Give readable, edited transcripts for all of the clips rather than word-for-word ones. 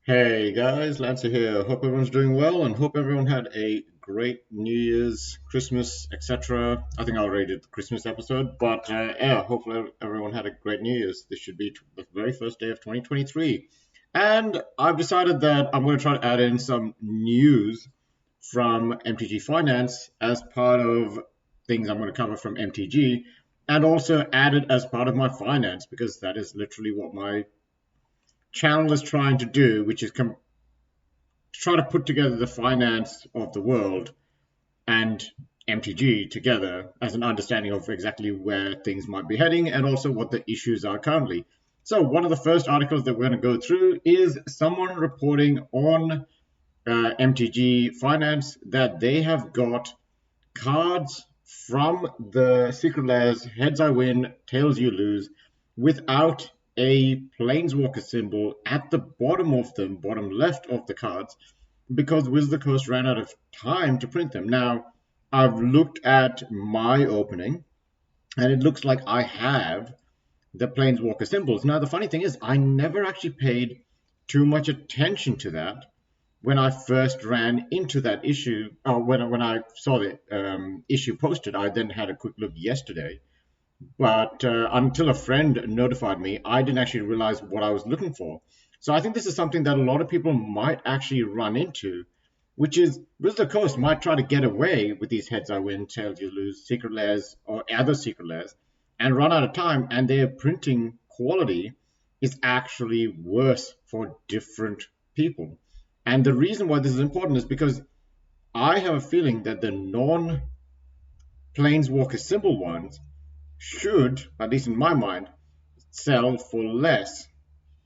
Hey guys, Lancer here. Hope everyone's doing well and hope everyone had a great New Year's, Christmas, etc. I think I already did the Christmas episode, but yeah, hopefully everyone had a great New Year's. This should be the very first day of 2023. And I've decided that I'm going to try to add in some news from MTG Finance as part of things I'm going to cover from MTG and also add it as part of my finance because that is literally what my channel is trying to do, which is try to put together the finance of the world and MTG together as an understanding of exactly where things might be heading and also what the issues are currently. So, one of the first articles that we're going to go through is someone reporting on MTG Finance that they have got cards from the Secret Lairs Heads I Win, Tails You Lose without a Planeswalker symbol at the bottom of them, bottom left of the cards, because Wizard of the Coast ran out of time to print them. Now, I've looked at my opening, and it looks like I have the Planeswalker symbols. Now, the funny thing is, I never actually paid too much attention to that when I first ran into that issue. Or when I saw the issue posted, I then had a quick look yesterday. But until a friend notified me, I didn't actually realize what I was looking for. So I think this is something that a lot of people might actually run into, which is Wizard of the Coast might try to get away with these heads I win, tails you lose, secret layers, or other secret layers, and run out of time, and their printing quality is actually worse for different people. And the reason why this is important is because I have a feeling that the non Planeswalker symbol ones should, at least in my mind, sell for less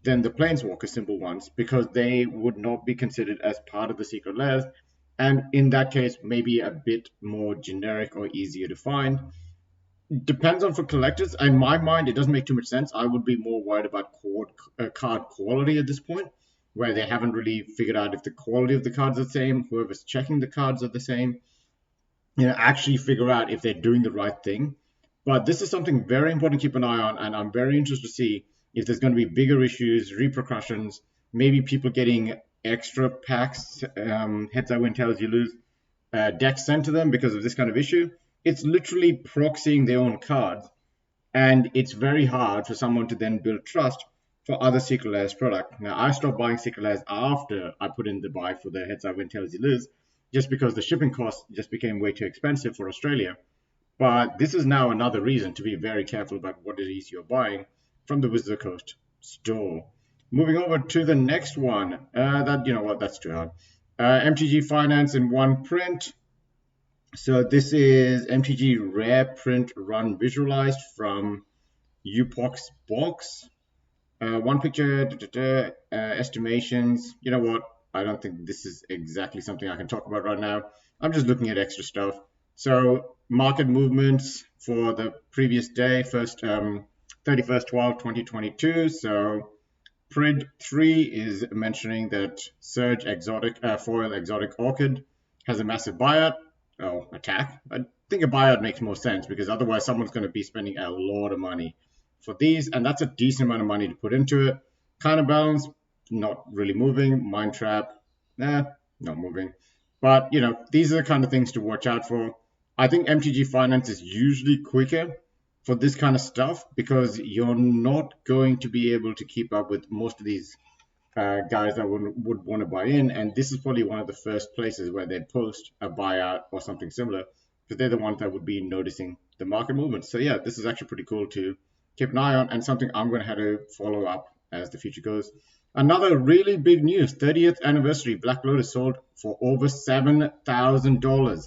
than the Planeswalker symbol ones because they would not be considered as part of the secret layers, and in that case, maybe a bit more generic or easier to find. Depends on for collectors. In my mind, it doesn't make too much sense. I would be more worried about card quality at this point, where they haven't really figured out if the quality of the cards are the same, whoever's checking the cards are the same, actually figure out if they're doing the right thing. But this is something very important to keep an eye on, and I'm very interested to see if there's going to be bigger issues, repercussions, maybe people getting extra packs, heads I win, tails you lose, decks sent to them because of this kind of issue. It's literally proxying their own cards, and it's very hard for someone to then build trust for other Secret Lairs product. Now, I stopped buying Secret Lairs after I put in the buy for the heads I win, tails you lose, just because the shipping cost just became way too expensive for Australia. But this is now another reason to be very careful about what it is you're buying from the Wizard of the Coast store. Moving over to the next one. That's too hard. MTG Finance in one print. So this is MTG Rare Print Run Visualized from Upox Box. One picture, estimations. You know what? I don't think this is exactly something I can talk about right now. I'm just looking at extra stuff. So market movements for the previous day, 31st 12 2022. So Prid 3 is mentioning that Surge Exotic Foil Exotic Orchid has a massive buyout. Oh, attack. I think a buyout makes more sense because otherwise someone's going to be spending a lot of money for these, and that's a decent amount of money to put into it. Counterbalance, not really moving. Mind Trap, not moving. But, these are the kind of things to watch out for. I think MTG Finance is usually quicker for this kind of stuff because you're not going to be able to keep up with most of these guys that would want to buy in. And this is probably one of the first places where they post a buyout or something similar because they're the ones that would be noticing the market movement. So, yeah, this is actually pretty cool to keep an eye on and something I'm going to have to follow up as the future goes. Another really big news, 30th anniversary, Black Lotus sold for over $7,000.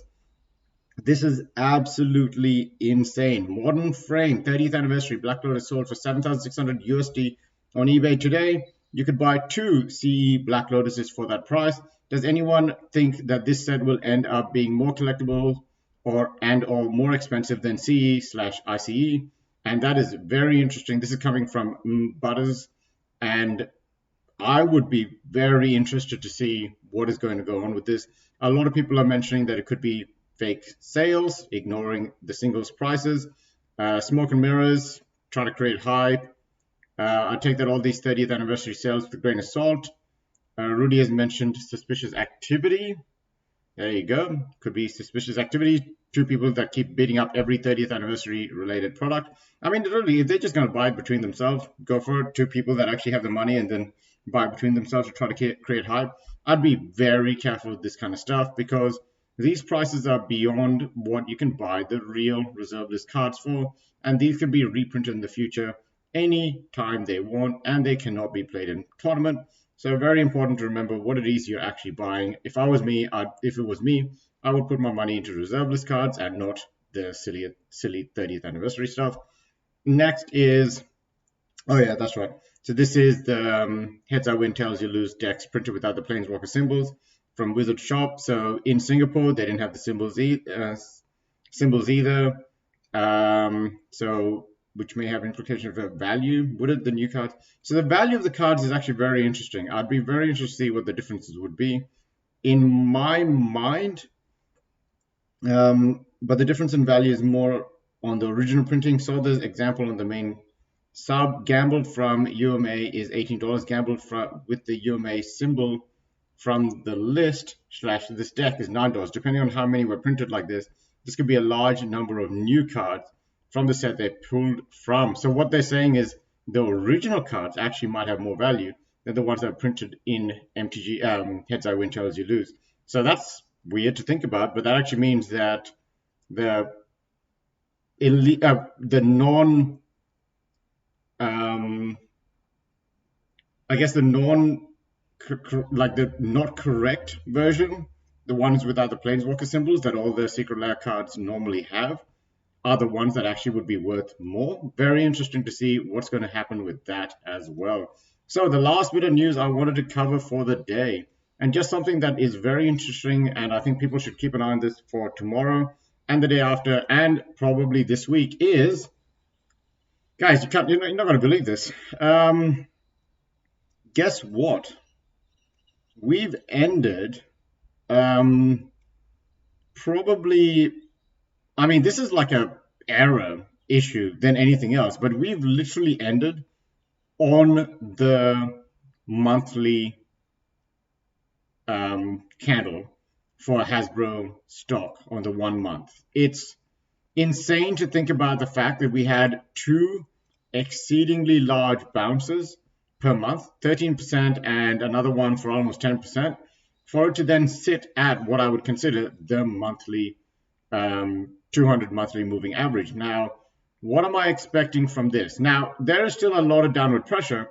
This is absolutely insane. Modern Frame, 30th anniversary, Black Lotus sold for 7,600 USD on eBay today. You could buy two CE Black Lotuses for that price. Does anyone think that this set will end up being more collectible or more expensive than CE/ICE? And that is very interesting. This is coming from Butters, and I would be very interested to see what is going to go on with this. A lot of people are mentioning that it could be fake sales, ignoring the singles prices, smoke and mirrors, trying to create hype. I take that all these 30th anniversary sales with a grain of salt. Rudy has mentioned suspicious activity. There you go. Could be suspicious activity. Two people that keep bidding up every 30th anniversary related product. I mean, literally, if they're just going to buy it between themselves, go for it. Two people that actually have the money and then buy between themselves to try to create hype. I'd be very careful with this kind of stuff because these prices are beyond what you can buy the real reserve list cards for, and these can be reprinted in the future any time they want, and they cannot be played in tournament. So very important to remember what it is you're actually buying. If it was me, I would put my money into reserve list cards and not the silly 30th anniversary stuff. Next is, oh yeah, that's right. So this is the Heads I Win, Tails You Lose decks printed without the Planeswalker symbols from Wizard Shop. So in Singapore, they didn't have the symbols either. So which may have implications for value. Would it, the new cards? So the value of the cards is actually very interesting. I'd be very interested to see what the differences would be. In my mind, but the difference in value is more on the original printing. So the example on the main sub, gambled from UMA is $18. Gambled with the UMA symbol from the list / this deck is $9. Depending on how many were printed like this could be a large number of new cards from the set they pulled from. So what they're saying is the original cards actually might have more value than the ones that are printed in MTG, Heads I Win, Tails You Lose. So that's weird to think about, but that actually means that the the non I guess the non like the not correct version, the ones without the planeswalker symbols that all the secret lair cards normally have, are the ones that actually would be worth more. Very interesting to see what's going to happen with that as well. So the last bit of news I wanted to cover for the day, and just something that is very interesting, and I think people should keep an eye on this for tomorrow and the day after, and probably this week, is, guys, you're not going to believe this. Guess what? We've ended probably, I mean, this is like a error issue than anything else, but we've literally ended on the monthly candle for Hasbro stock on the 1 month. It's insane to think about the fact that we had two exceedingly large bounces per month, 13% and another one for almost 10%, for it to then sit at what I would consider the monthly 200 monthly moving average. Now, what am I expecting from this? Now, there is still a lot of downward pressure,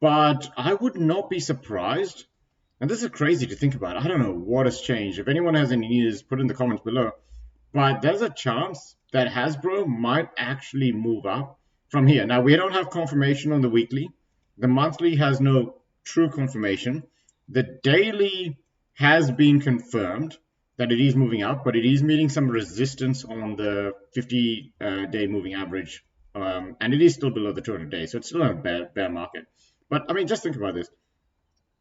but I would not be surprised. And this is crazy to think about. I don't know what has changed. If anyone has any news, put in the comments below. But there's a chance that Hasbro might actually move up from here. Now, we don't have confirmation on the weekly. The monthly has no true confirmation. The daily has been confirmed that it is moving up, but it is meeting some resistance on the 50-day moving average. And it is still below the 200 days, so it's still a bear market. But, I mean, just think about this.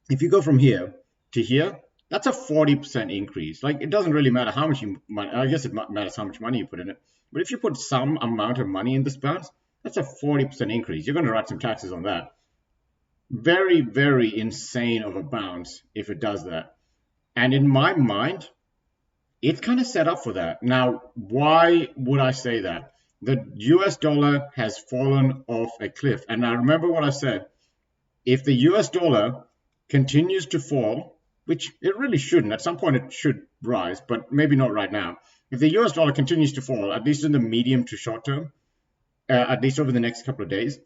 If you go from here to here, that's a 40% increase. Like, it doesn't really matter how much I guess it matters how much money you put in it. But if you put some amount of money in this bounce, that's a 40% increase. You're going to write some taxes on that. Very, very insane of a bounce if it does that. And in my mind, it's kind of set up for that. Now, why would I say that? The US dollar has fallen off a cliff. And now remember what I said. If the US dollar continues to fall, which it really shouldn't, at some point it should rise, but maybe not right now. If the US dollar continues to fall, at least in the medium to short term, at least over the next couple of days,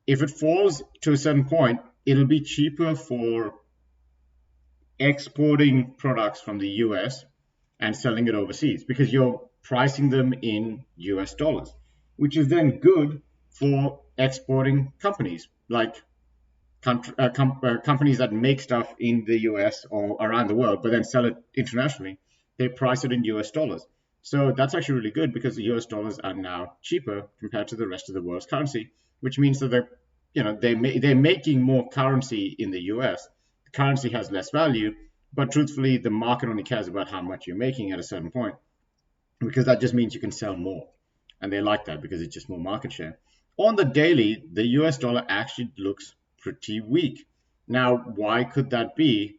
if it falls to a certain point, it'll be cheaper for exporting products from the US and selling it overseas because you're pricing them in US dollars, which is then good for exporting companies like companies that make stuff in the US or around the world, but then sell it internationally. They price it in US dollars. So that's actually really good because the US dollars are now cheaper compared to the rest of the world's currency, which means that they're making more currency in the US. The currency has less value, but truthfully, the market only cares about how much you're making at a certain point, because that just means you can sell more. And they like that because it's just more market share. On the daily, the US dollar actually looks pretty weak. Now, why could that be?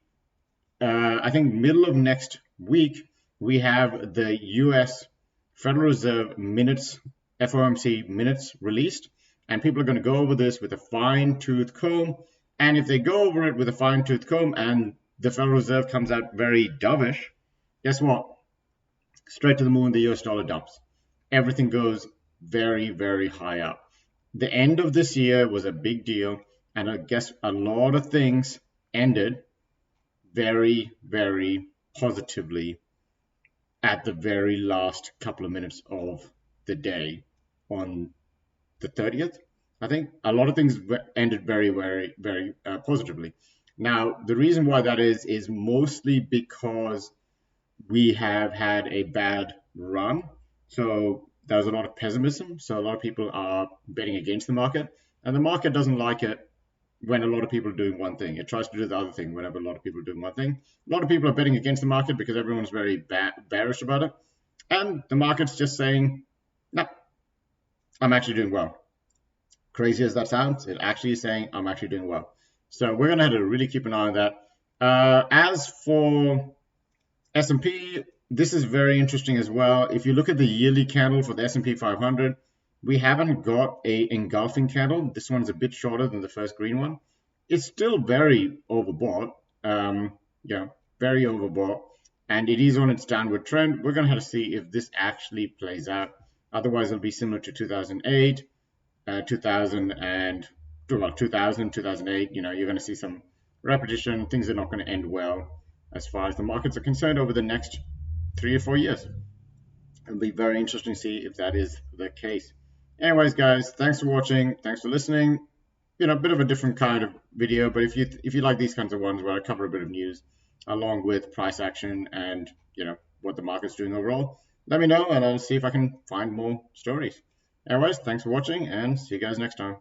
I think middle of next week, we have the US Federal Reserve minutes, FOMC minutes released, and people are going to go over this with a fine tooth comb. And if they go over it with a fine tooth comb and the Federal Reserve comes out very dovish, guess what? Straight to the moon, the US dollar dumps. Everything goes very, very high up. The end of this year was a big deal, and I guess a lot of things ended very, very positively at the very last couple of minutes of the day on the 30th. I think a lot of things ended very, very, very positively. Now, the reason why that is mostly because we have had a bad run. So there's a lot of pessimism. So a lot of people are betting against the market, and the market doesn't like it when a lot of people are doing one thing. It tries to do the other thing whenever a lot of people are doing one thing. A lot of people are betting against the market because everyone's very bearish about it. And the market's just saying, no, I'm actually doing well. Crazy as that sounds, it actually is saying I'm actually doing well. So we're going to have to really keep an eye on that. As for S&P, this is very interesting as well. If you look at the yearly candle for the S&P 500, we haven't got a engulfing candle. This one's a bit shorter than the first green one. It's still very overbought. Yeah, very overbought. And it is on its downward trend. We're going to have to see if this actually plays out. Otherwise, it'll be similar to 2008, 2000, and well, 2000, 2008. You know, you're going to see some repetition. Things are not going to end well as far as the markets are concerned over the next 3 or 4 years. It'll be very interesting to see if that is the case. Anyways, guys, thanks for watching. Thanks for listening. You know, a bit of a different kind of video, but if you like these kinds of ones where I cover a bit of news along with price action and what the market's doing overall, let me know and I'll see if I can find more stories. Anyways, thanks for watching and see you guys next time.